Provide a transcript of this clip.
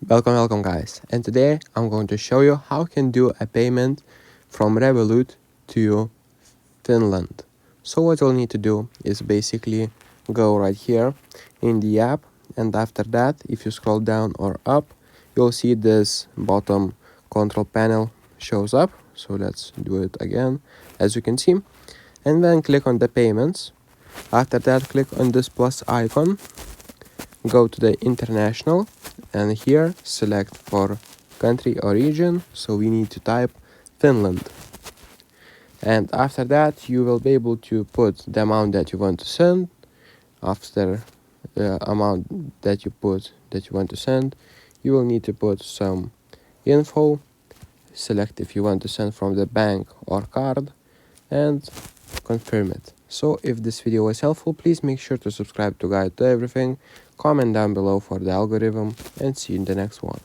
Welcome guys, and today I'm going to show you how you can do a payment from Revolut to Finland. So what you'll need to do is basically go right here in the app, and after that, if you scroll down or up, you'll see this bottom control panel shows up. So let's do it again, as you can see, and then click on the payments. After that, click on this plus icon, go to the international, and here select for country or region, so we need to type Finland. And after that, you will be able to put the amount that you want to send. After the amount that you want to send, you will need to put some info, select if you want to send from the bank or card, and confirm it. So if this video was helpful, please make sure to subscribe to guide to everything, comment down below for the algorithm, and see you in the next one.